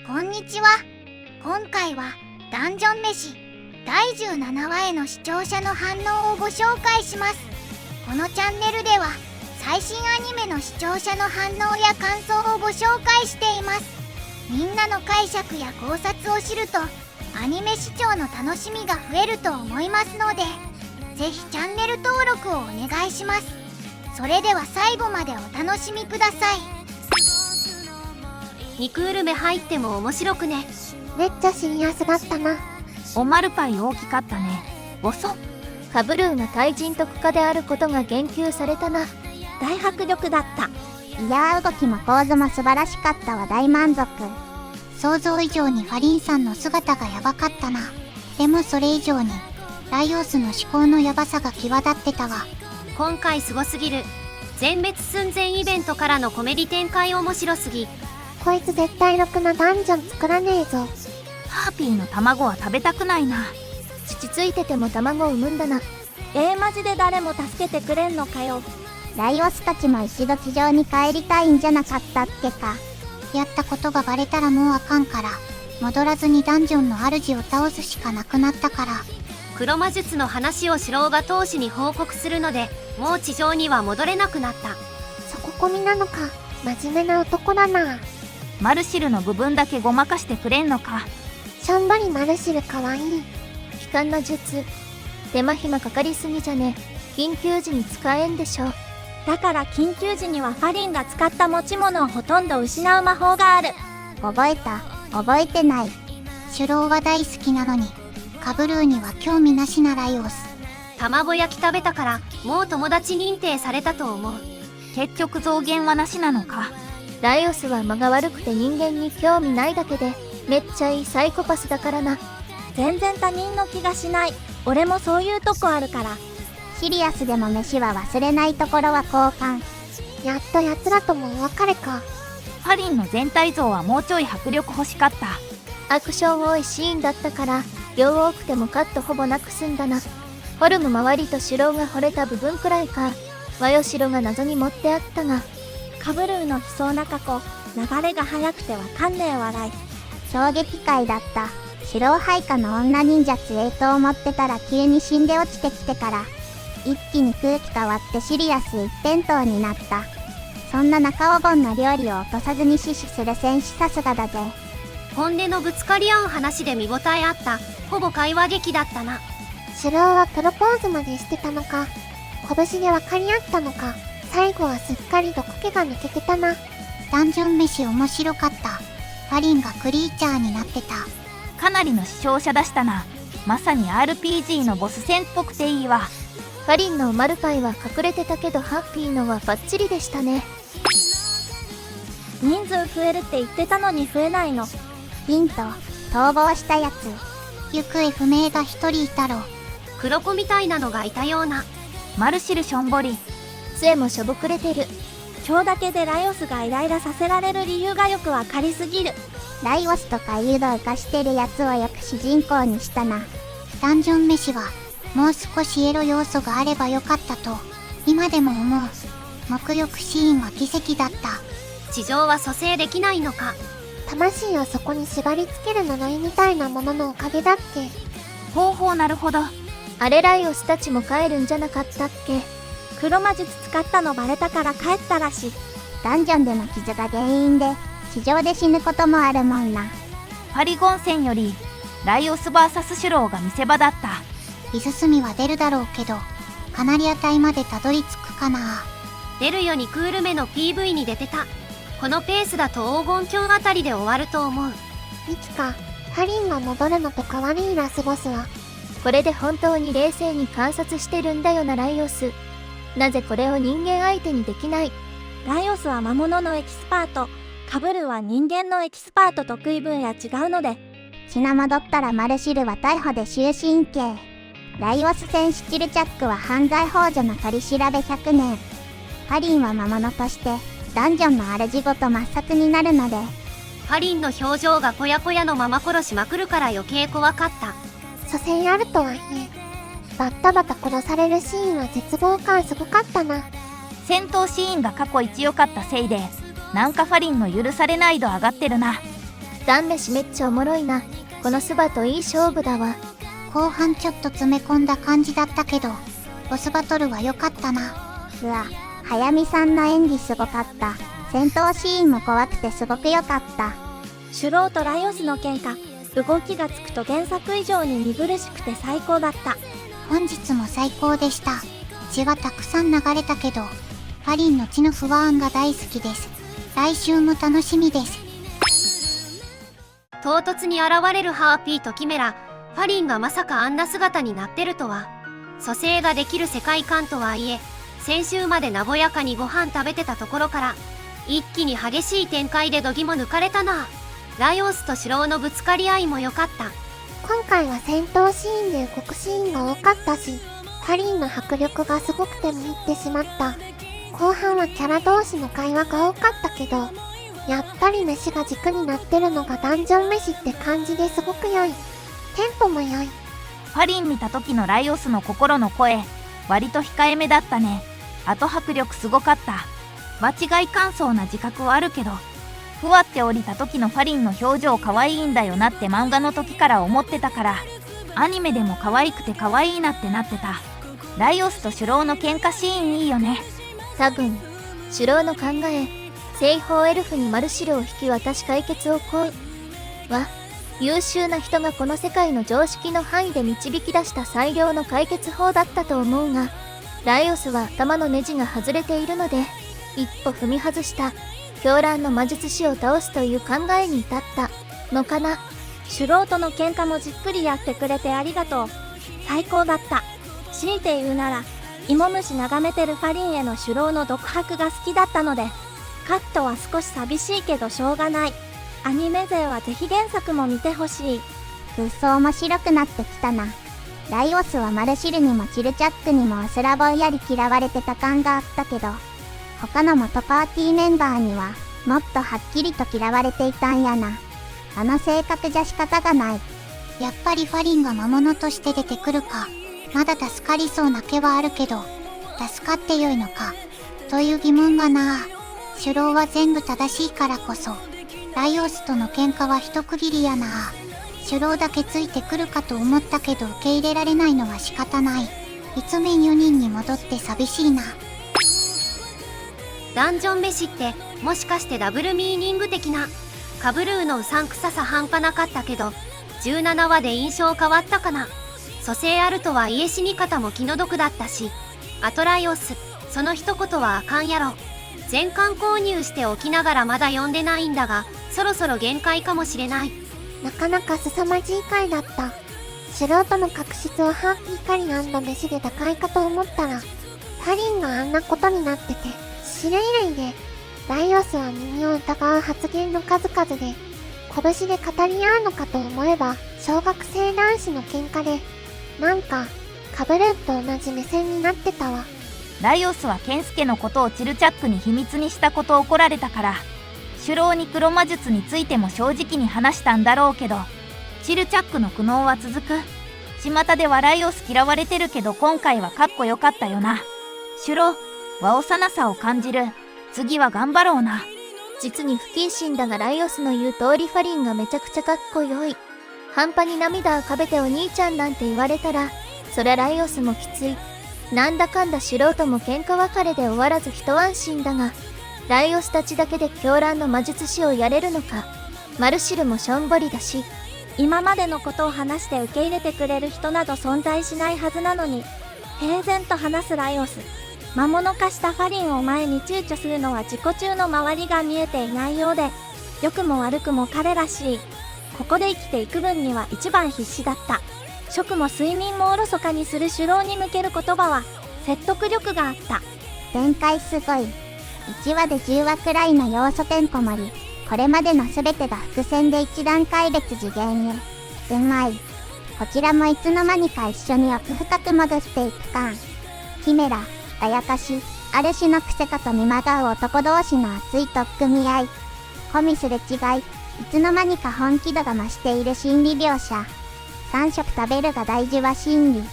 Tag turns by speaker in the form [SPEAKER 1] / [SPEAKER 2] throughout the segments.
[SPEAKER 1] こんにちは。今回はダンジョン飯第17話への視聴者の反応をご紹介します。このチャンネルでは最新アニメの視聴者の反応や感想をご紹介しています。みんなの解釈や考察を知るとアニメ視聴の楽しみが増えると思いますので、ぜひチャンネル登録をお願いします。それでは最後までお楽しみください。
[SPEAKER 2] 2クール目入っても面白くね。
[SPEAKER 3] めっちゃシリアスだったな。
[SPEAKER 4] おまるパイ大きかったね。ボソ。
[SPEAKER 5] カブルーが対人特化であることが言及されたな。
[SPEAKER 3] 大迫力だった。
[SPEAKER 1] いやー、動きも構図も素晴らしかったわ。大満足。想像以上にファリンさんの姿がヤバかったな。でもそれ以上にライオスの思考のヤバさが際立ってたわ。
[SPEAKER 2] 今回すごすぎる。全滅寸前イベントからのコメディ展開面白すぎ。
[SPEAKER 3] こいつ絶対ろくなダンジョン作らねえぞ。
[SPEAKER 4] ハーピーの卵は食べたくないな。
[SPEAKER 5] 乳ついてても卵を産むんだな。
[SPEAKER 3] マジで誰も助けてくれんのかよ。
[SPEAKER 1] ライオスたちも一度地上に帰りたいんじゃなかったっけか。やったことがバレたらもうあかんから、戻らずにダンジョンの主を倒すしかなくなったから。
[SPEAKER 2] 黒魔術の話をシロウが当主に報告するので、もう地上には戻れなくなった。
[SPEAKER 3] そこ込みなのか。真面目な男だな。
[SPEAKER 4] マルシルの部分だけごまかしてくれんのか。
[SPEAKER 3] しょんぼりマルシルかわいい。
[SPEAKER 5] 悲観な術。手間暇かかりすぎじゃね。緊急時に使えんでしょ。
[SPEAKER 3] だから緊急時にはファリンが使った持ち物をほとんど失う魔法がある。
[SPEAKER 1] 覚えた。覚えてない。シュローは大好きなのに、カブルーには興味なしなライオス。
[SPEAKER 2] 卵焼き食べたからもう友達認定されたと思う。
[SPEAKER 4] 結局増減はなしなのか。
[SPEAKER 5] ライオスは間が悪くて人間に興味ないだけで、めっちゃいいサイコパスだからな。
[SPEAKER 3] 全然他人の気がしない。俺もそういうとこあるから。
[SPEAKER 1] シリアスでも飯は忘れないところは交換。
[SPEAKER 3] やっと奴らともお別れか。
[SPEAKER 4] ファリンの全体像はもうちょい迫力欲しかった。
[SPEAKER 5] アクション多いシーンだったから量多くてもカットほぼなく済んだな。フォルム周りとシロウが惚れた部分くらいか。ワヨシロが謎に持ってあったが、
[SPEAKER 3] カブルーの悲壮な過去、流れが速くてわかんねえ笑い。
[SPEAKER 1] 衝撃回だった。シロウ配下の女忍者ツエートを持ってたら急に死んで落ちてきてから一気に空気変わってシリアス一辺倒になった。そんな中お盆の料理を落とさずに死守する戦士さすがだぜ。
[SPEAKER 2] 本音のぶつかり合う話で見応えあった。ほぼ会話劇だったな。
[SPEAKER 3] シロウはプロポーズまでしてたのか。拳で分かり合ったのか。最後はすっかり毒気が抜けてたな。
[SPEAKER 1] ダンジョン飯面白かった。ファリンがクリーチャーになってた。
[SPEAKER 4] かなりの死傷者出したな。まさに RPG のボス戦っぽくていいわ。
[SPEAKER 5] ファリンのマルパイは隠れてたけどハッピーのはバッチリでしたね。
[SPEAKER 3] 人数増えるって言ってたのに増えないの。
[SPEAKER 1] ヒント、逃亡したやつ。行方不明が一人いたろ。
[SPEAKER 2] 黒子みたいなのがいたような。
[SPEAKER 4] マルシルしょんぼり。
[SPEAKER 5] 杖もしょぼくれてる。
[SPEAKER 3] 今日だけでライオスがイライラさせられる理由がよくわかりすぎる。
[SPEAKER 1] ライオスとかいうのを貸してるやつをよく主人公にしたな。ダンジョン飯はもう少しエロ要素があればよかったと今でも思う。目力シーンは奇跡だった。
[SPEAKER 2] 地上は蘇生できないのか。
[SPEAKER 3] 魂をそこに縛り付ける呪いみたいなもののおかげだっけ。
[SPEAKER 4] ほうほう、なるほど。
[SPEAKER 5] あれライオスたちも帰るんじゃなかったっけ。
[SPEAKER 3] 黒魔術使ったのバレたから帰ったらしい。
[SPEAKER 1] ダンジョンでの傷が原因で地上で死ぬこともあるもんな。
[SPEAKER 4] パリゴン戦よりライオス VS シュローが見せ場だった。
[SPEAKER 1] イズスミは出るだろうけどカナリア隊までたどり着くかな。
[SPEAKER 2] 出るよ2クール目の PV に出てた。このペースだと黄金鏡あたりで終わると思う。
[SPEAKER 3] ミキか、ファリンが戻るのと変わりいラスボスは。
[SPEAKER 5] これで本当に冷静に観察してるんだよなライオス。なぜこれを人間相手にできない。
[SPEAKER 3] ライオスは魔物のエキスパート、カブルは人間のエキスパート得意分野違うので。
[SPEAKER 1] 血の戻ったらマルシルは逮捕で終身刑。ライオス戦士チルチャックは犯罪幇助の取り調べ100年。ファリンは魔物としてダンジョンの主ごと抹殺になるので。
[SPEAKER 2] ファリンの表情がぽやぽやのまま殺しまくるから余計怖かった。
[SPEAKER 3] 蘇生あるとはいえ、バッタバタ殺されるシーンは絶望感すごかったな。
[SPEAKER 4] 戦闘シーンが過去一良かったせいでなんかファリンの許されない度上がってるな。
[SPEAKER 5] ダン飯めっちゃおもろいな。このスバといい勝負だわ。
[SPEAKER 1] 後半ちょっと詰め込んだ感じだったけど、ボスバトルは良かったな。
[SPEAKER 3] うわ、早見さんの演技すごかった。戦闘シーンも怖くてすごく良かった。
[SPEAKER 6] シュローとライオスの喧嘩、動きがつくと原作以上に見苦しくて最高だった。
[SPEAKER 1] 本日も最高でした。血がたくさん流れたけど、ファリンの血の不安が大好きです。来週も楽しみです。
[SPEAKER 2] 唐突に現れるハーピーとキメラ、ファリンがまさかあんな姿になってるとは。蘇生ができる世界観とはいえ、先週まで和やかにご飯食べてたところから一気に激しい展開で度肝抜かれたな。ライオスとシローのぶつかり合いも良かった。
[SPEAKER 3] 今回は戦闘シーンで動くシーンが多かったし、ファリンの迫力がすごくて見入ってしまった。後半はキャラ同士の会話が多かったけど、やっぱり飯が軸になってるのがダンジョン飯って感じですごく良い。テンポも良い。
[SPEAKER 4] ファリン見た時のライオスの心の声、割と控えめだったね。あと迫力すごかった。間違い感想な自覚はあるけど、ふわって降りた時のファリンの表情可愛いんだよなって漫画の時から思ってたから、アニメでも可愛くて可愛いなってなってた。ライオスとシュローの喧嘩シーンいいよね。
[SPEAKER 5] 多分、シュローの考え、西方エルフにマルシルを引き渡し解決をこうは、優秀な人がこの世界の常識の範囲で導き出した最良の解決法だったと思うが、ライオスは頭のネジが外れているので、一歩踏み外した狂乱の魔術師を倒すという考えに至ったのかな。
[SPEAKER 6] シュローとの喧嘩もじっくりやってくれてありがとう。最高だった。強いて言うなら、芋虫眺めてるファリンへのシュローの独白が好きだったので、カットは少し寂しいけどしょうがない。アニメ勢はぜひ原作も見てほしい。
[SPEAKER 3] くっそ面白くなってきたな。ライオスはマルシルにもチルチャックにもうすらぼんやり嫌われてた感があったけど、他の元パーティーメンバーにはもっとはっきりと嫌われていたんやな。あの性格じゃ仕方がない。
[SPEAKER 1] やっぱりファリンが魔物として出てくるか。まだ助かりそうな気はあるけど、助かってよいのかという疑問がなあ。シュローは全部正しいからこそ、ライオスとの喧嘩は一区切りやなあ。シュローだけついてくるかと思ったけど受け入れられないのは仕方ない。一面4人に戻って寂しいな。
[SPEAKER 2] ダンジョン飯ってもしかしてダブルミーニング的な。カブルーのうさんくささ半端なかったけど、17話で印象変わったかな。蘇生あるとはいえ死に方も気の毒だったし、あとライオス、その一言はあかんやろ。全巻購入しておきながらまだ読んでないんだが、そろそろ限界かもしれない。
[SPEAKER 3] なかなか凄まじい回だった。素人の確執をハーピーカリ飯で打開かと思ったら、ファリンがあんなことになってて、シレイレイで、ライオスは耳を疑う発言の数々で、拳で語り合うのかと思えば、小学生男子の喧嘩で、なんか、カブルーと同じ目線になってたわ。
[SPEAKER 4] ライオスはケンスケのことをチルチャックに秘密にしたことを怒られたから、シュローに黒魔術についても正直に話したんだろうけど、チルチャックの苦悩は続く。巷ではライオス嫌われてるけど今回はかっこよかったよな。シュロー、は幼さを感じる。次は頑張ろうな。
[SPEAKER 5] 実に不謹慎だがライオスの言う通りファリンがめちゃくちゃかっこよい。半端に涙を浮かべてお兄ちゃんなんて言われたら、そりゃライオスもきつい。なんだかんだ素人も喧嘩別れで終わらず一安心だが、ライオスたちだけで狂乱の魔術師をやれるのか。マルシルもしょんぼりだし、
[SPEAKER 6] 今までのことを話して受け入れてくれる人など存在しないはずなのに、平然と話すライオス。魔物化したファリンを前に躊躇するのは自己中の周りが見えていないようで、良くも悪くも彼らしい。ここで生きていく分には一番必死だった。食も睡眠もおろそかにする首脳に向ける言葉は説得力があった。
[SPEAKER 3] 展開すごい。1話で10話くらいの要素てんこ盛り。これまでの全てが伏線で一段階列次元へ。うまい。こちらもいつの間にか一緒に奥深く戻していく感。キメラ、あやかし、ある種の癖かと見まがう男同士の熱い取っ組み合い。込みすれ違い、いつの間にか本気度が増している心理描写。3食食べるが大事は心理。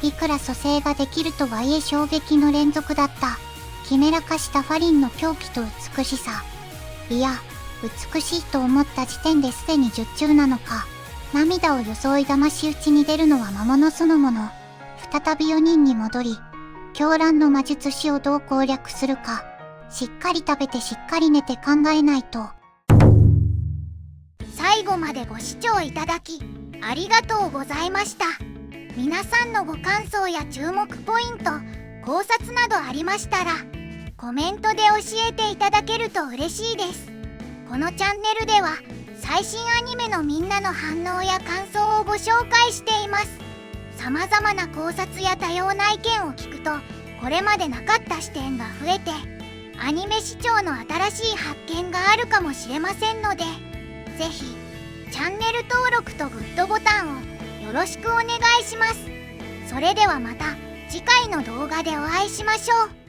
[SPEAKER 1] いくら蘇生ができるとはいえ衝撃の連続だった。キメラ化したファリンの狂気と美しさ。いや、
[SPEAKER 3] 美しいと思った時点ですでに術中なのか、涙を装い騙し討ちに出るのは魔物そのもの。再び4人に戻り、狂乱の魔術師をどう攻略するか、しっかり食べてしっかり寝て考えないと。
[SPEAKER 1] 最後までご視聴いただきありがとうございました。皆さんのご感想や注目ポイント、考察などありましたらコメントで教えていただけると嬉しいです。このチャンネルでは最新アニメのみんなの反応や感想をご紹介しています。様々な考察や多様な意見を聞くとこれまでなかった視点が増えてアニメ視聴の新しい発見があるかもしれませんので、ぜひチャンネル登録とグッドボタンをよろしくお願いします。それではまた次回の動画でお会いしましょう。